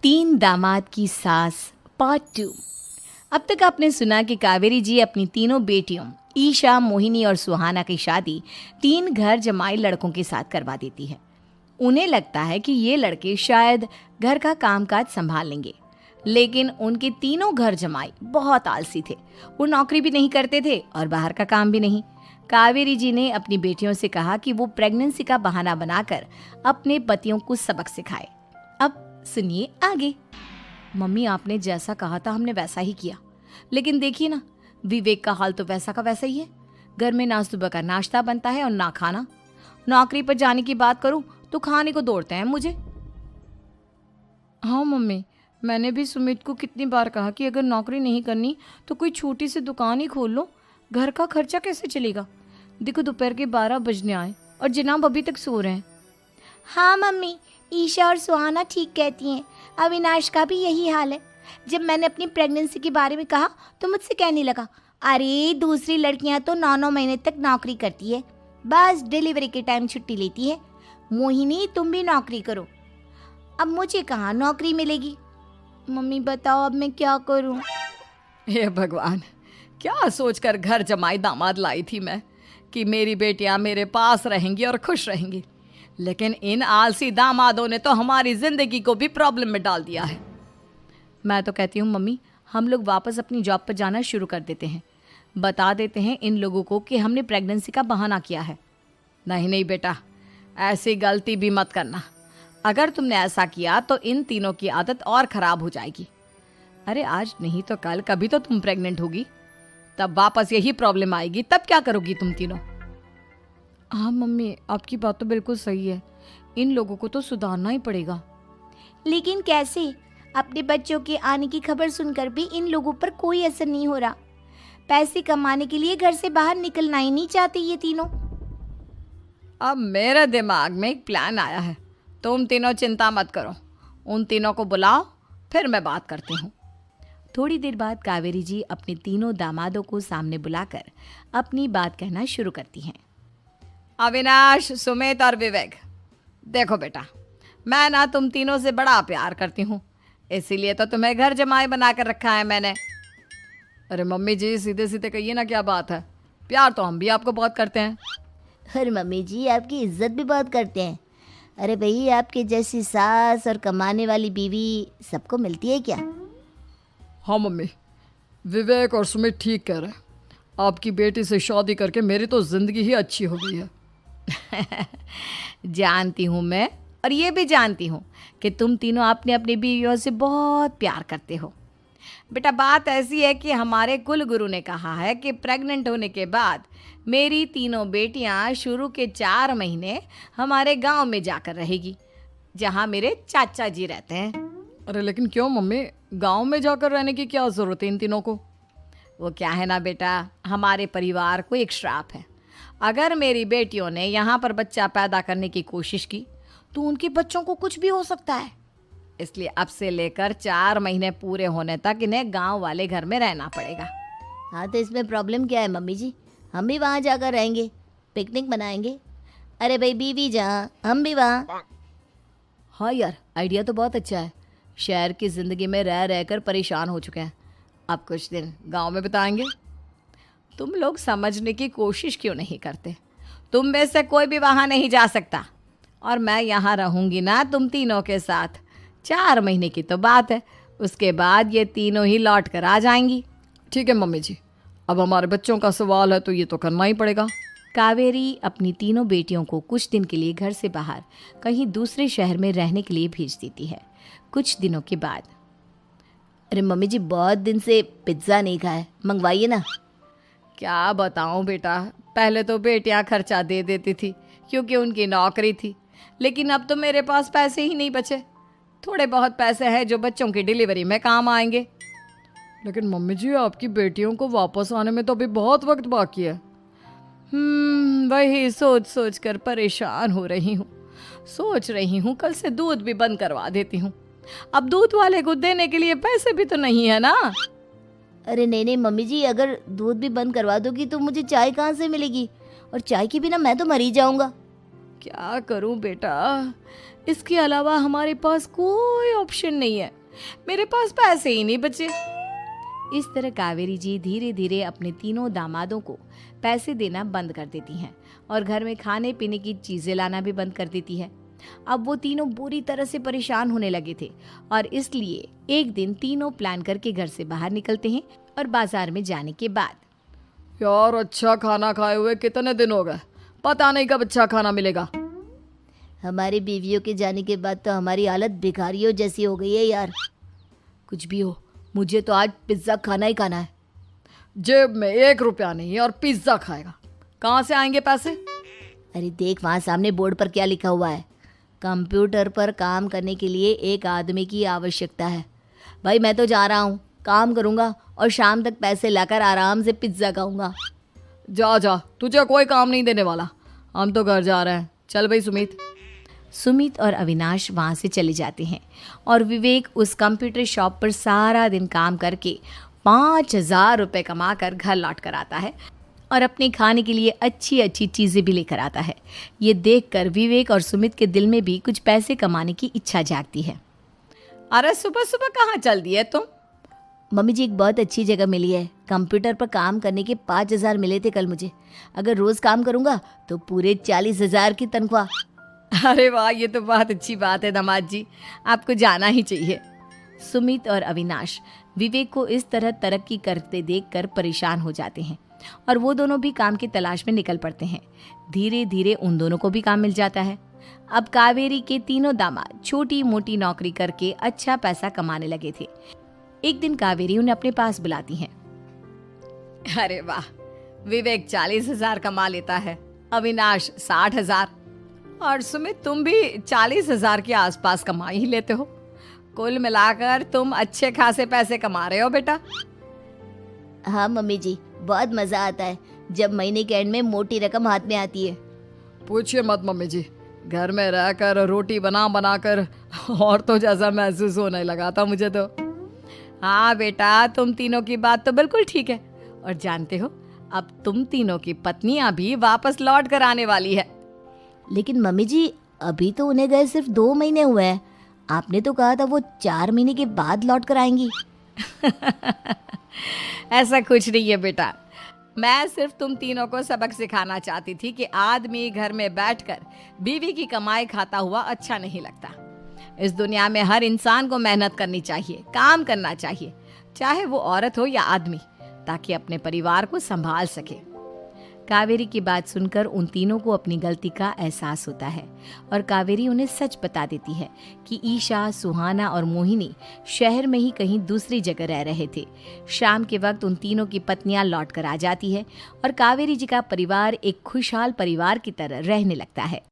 तीन दामाद की सास पार्ट 2। अब तक आपने सुना कि कावेरी जी अपनी तीनों बेटियों ईशा, मोहिनी और सुहाना की शादी तीन घर जमाई लड़कों के साथ करवा देती है। उन्हें लगता है कि ये लड़के शायद घर का कामकाज संभाल लेंगे, लेकिन उनके तीनों घर जमाई बहुत आलसी थे। वो नौकरी भी नहीं करते थे और बाहर का काम भी नहीं। कावेरी जी ने अपनी बेटियों से कहा कि वो प्रेगनेंसी का बहाना बनाकर अपने पतियों को सबक सिखाए। अब सुनिए आगे। मम्मी, आपने जैसा कहा था हमने वैसा ही किया, लेकिन देखिए ना, विवेक का हाल तो वैसा का वैसा ही है। घर में ना सुबह का नाश्ता बनता है और ना खाना। नौकरी पर जाने की बात करूं तो खाने को दौड़ते हैं मुझे। हाँ मम्मी, मैंने भी सुमित को कितनी बार कहा कि अगर नौकरी नहीं करनी तो कोई छोटी सी दुकान ही खोल लो, घर का खर्चा कैसे चलेगा। देखो दोपहर के 12 बजने आए और जनाब अभी तक सो रहे हैं। हाँ मम्मी, ईशा और सुहाना ठीक कहती हैं। अविनाश का भी यही हाल है। जब मैंने अपनी प्रेगनेंसी के बारे में कहा तो मुझसे कहने लगा, अरे दूसरी लड़कियां तो 9-9 महीने तक नौकरी करती है, बस डिलीवरी के टाइम छुट्टी लेती है। मोहिनी, तुम भी नौकरी करो। अब मुझे कहाँ नौकरी मिलेगी। मम्मी बताओ अब मैं क्या करूँ। हे भगवान, क्या सोचकर घर जमाई दामाद लाई थी मैं कि मेरी बेटियां मेरे पास रहेंगी और खुश रहेंगी, लेकिन इन आलसी दामादों ने तो हमारी जिंदगी को भी प्रॉब्लम में डाल दिया है। मैं तो कहती हूँ मम्मी, हम लोग वापस अपनी जॉब पर जाना शुरू कर देते हैं। बता देते हैं इन लोगों को कि हमने प्रेगनेंसी का बहाना किया है। नहीं नहीं बेटा, ऐसी गलती भी मत करना। अगर तुमने ऐसा किया तो इन तीनों की आदत और ख़राब हो जाएगी। अरे आज नहीं तो कल कभी तो तुम प्रेग्नेंट होगी, तब वापस यही प्रॉब्लम आएगी। तब क्या करोगी तुम तीनों। हाँ मम्मी, आपकी बात तो बिल्कुल सही है। इन लोगों को तो सुधारना ही पड़ेगा। लेकिन कैसे? अपने बच्चों के आने की खबर सुनकर भी इन लोगों पर कोई असर नहीं हो रहा। पैसे कमाने के लिए घर से बाहर निकलना ही नहीं चाहते ये तीनों। अब मेरे दिमाग में एक प्लान आया है। तुम तीनों चिंता मत करो, उन तीनों को बुलाओ, फिर मैं बात करती हूँ। थोड़ी देर बाद कावेरी जी अपने तीनों दामादों को सामने बुलाकर अपनी बात कहना शुरू करती हैं। अविनाश, सुमित और विवेक, देखो बेटा, मैं ना तुम तीनों से बड़ा प्यार करती हूँ, इसीलिए तो तुम्हें घर जमाई बना कर रखा है मैंने। अरे मम्मी जी, सीधे सीधे कहिए ना, क्या बात है। प्यार तो हम भी आपको बहुत करते हैं। अरे मम्मी जी, आपकी इज्जत भी बहुत करते हैं। अरे भाई, आपके जैसी सास और कमाने वाली बीवी सबको मिलती है क्या? हाँ मम्मी, विवेक और सुमित ठीक कह रहे हैं। आपकी बेटी से शादी करके मेरी तो ज़िंदगी ही अच्छी हो गई है। जानती हूँ मैं, और ये भी जानती हूँ कि तुम तीनों अपने अपनी बीवियों से बहुत प्यार करते हो। बेटा, बात ऐसी है कि हमारे कुल गुरु ने कहा है कि प्रेग्नेंट होने के बाद मेरी तीनों बेटियाँ शुरू के 4 महीने हमारे गांव में जाकर रहेगी, जहाँ मेरे चाचा जी रहते हैं। अरे लेकिन क्यों मम्मी, गांव में जाकर रहने की क्या ज़रूरत है इन तीनों को। वो क्या है ना बेटा, हमारे परिवार को एक श्राप है। अगर मेरी बेटियों ने यहाँ पर बच्चा पैदा करने की कोशिश की तो उनके बच्चों को कुछ भी हो सकता है। इसलिए अब से लेकर 4 महीने पूरे होने तक इन्हें गांव वाले घर में रहना पड़ेगा। हाँ तो इसमें प्रॉब्लम क्या है मम्मी जी? हम भी वहाँ जाकर रहेंगे, पिकनिक मनाएंगे। अरे भाई, बीवी जहाँ हम भी वहाँ। हाँ यार, आइडिया तो बहुत अच्छा है। शहर की ज़िंदगी में रह रहकर परेशान हो चुके हैं, अब कुछ दिन गांव में बिताएंगे। तुम लोग समझने की कोशिश क्यों नहीं करते। तुम में से कोई भी वहाँ नहीं जा सकता, और मैं यहाँ रहूँगी ना तुम तीनों के साथ। 4 महीने की तो बात है, उसके बाद ये तीनों ही लौट कर आ जाएंगी। ठीक है मम्मी जी, अब हमारे बच्चों का सवाल है तो ये तो करना ही पड़ेगा। कावेरी अपनी तीनों बेटियों को कुछ दिन के लिए घर से बाहर कहीं दूसरे शहर में रहने के लिए भेज देती है। कुछ दिनों के बाद, अरे मम्मी जी, बहुत दिन से पिज्ज़ा नहीं खाया, मंगवाइए ना। क्या बताऊं बेटा, पहले तो बेटियां खर्चा दे देती थी क्योंकि उनकी नौकरी थी, लेकिन अब तो मेरे पास पैसे ही नहीं बचे। थोड़े बहुत पैसे हैं जो बच्चों की डिलीवरी में काम आएंगे। लेकिन मम्मी जी, आपकी बेटियों को वापस आने में तो अभी बहुत वक्त बाकी है। वही सोच सोच कर परेशान हो रही हूँ। सोच रही हूँ कल से दूध भी बंद करवा देती हूँ। अब दूध वाले को देने के लिए पैसे भी तो नहीं है ना। अरे नहीं नहीं मम्मी जी, अगर दूध भी बंद करवा दोगी तो मुझे चाय कहाँ से मिलेगी, और चाय के बिना मैं तो मर ही जाऊंगा। क्या करूं बेटा, इसके अलावा हमारे पास कोई ऑप्शन नहीं है, मेरे पास पैसे ही नहीं बचे। इस तरह कावेरी जी धीरे धीरे अपने तीनों दामादों को पैसे देना बंद कर देती हैं और घर में खाने पीने की चीजें लाना भी बंद कर देती है। अब वो तीनों बुरी तरह से परेशान होने लगे थे और इसलिए एक दिन तीनों प्लान करके घर से बाहर निकलते हैं और बाजार में जाने के बाद यार अच्छा खाना खाए हुए कितने दिन हो गए, पता नहीं कब अच्छा खाना मिलेगा। हमारी बीवियों के जाने के बाद तो हमारी हालत भिखारियों जैसी हो गई है यार। कुछ भी हो, मुझे तो आज पिज्ज़ा खाना ही खाना है। जेब में 1 रुपया नहीं और पिज्जा खाएगा, कहाँ से आएंगे पैसे? अरे देख वहाँ सामने बोर्ड पर क्या लिखा हुआ है, कंप्यूटर पर काम करने के लिए एक आदमी की आवश्यकता है। भाई मैं तो जा रहा हूँ, काम करूँगा और शाम तक पैसे लाकर आराम से पिज्ज़ा खाऊंगा। जा जा, तुझे कोई काम नहीं देने वाला, हम तो घर जा रहे हैं। चल भाई सुमित। सुमित और अविनाश वहाँ से चले जाते हैं और विवेक उस कंप्यूटर शॉप पर सारा दिन काम करके 5,000 रुपये कमा कर घर लौट कर आता है और अपने खाने के लिए अच्छी अच्छी चीज़ें भी लेकर आता है। ये देखकर विवेक और सुमित के दिल में भी कुछ पैसे कमाने की इच्छा जागती है। अरे सुबह सुबह कहाँ चल दिए तुम? मम्मी जी एक बहुत अच्छी जगह मिली है, कंप्यूटर पर काम करने के 5,000 मिले थे कल मुझे। अगर रोज़ काम करूँगा तो पूरे 40,000 की तनख्वाह। अरे वाह, ये तो बहुत अच्छी बात है दामाद जी, आपको जाना ही चाहिए। सुमित और अविनाश विवेक को इस तरह तरक्की करते देखकर परेशान हो जाते हैं और वो दोनों भी काम की तलाश में निकल पड़ते हैं। धीरे धीरे उन दोनों को भी काम मिल जाता है। अब कावेरी के तीनों दामाद छोटी मोटी नौकरी करके अच्छा पैसा कमाने लगे थे। एक दिन कावेरी उन्हें अपने पास बुलाती हैं। अरे वाह, विवेक 40,000 कमा लेता है, अविनाश 60,000 और सुमित तुम भी 40,000 के आसपास कमा ही लेते हो। कुल मिलाकर तुम अच्छे खासे पैसे कमा रहे हो बेटा। हाँ मम्मी जी, बहुत मज़ा आता है जब महीने के एंड में मोटी रकम हाथ में आती है। पूछिए मत मम्मी जी, घर में रहकर रोटी बना बना कर और तो जैसा महसूस होने लगा था मुझे तो। हाँ बेटा, तुम तीनों की बात तो बिल्कुल ठीक है और जानते हो अब तुम तीनों की पत्नियां भी वापस लौट कर आने वाली है। लेकिन मम्मी जी अभी तो उन्हें गए सिर्फ 2 महीने हुए हैं, आपने तो कहा था वो 4 महीने के बाद लौट कर आएंगी। ऐसा कुछ नहीं है बेटा, मैं सिर्फ तुम तीनों को सबक सिखाना चाहती थी कि आदमी घर में बैठकर बीवी की कमाई खाता हुआ अच्छा नहीं लगता। इस दुनिया में हर इंसान को मेहनत करनी चाहिए, काम करना चाहिए, चाहे वो औरत हो या आदमी, ताकि अपने परिवार को संभाल सके। कावेरी की बात सुनकर उन तीनों को अपनी गलती का एहसास होता है और कावेरी उन्हें सच बता देती है कि ईशा, सुहाना और मोहिनी शहर में ही कहीं दूसरी जगह रह रहे थे। शाम के वक्त उन तीनों की पत्नियां लौट कर आ जाती है और कावेरी जी का परिवार एक खुशहाल परिवार की तरह रहने लगता है।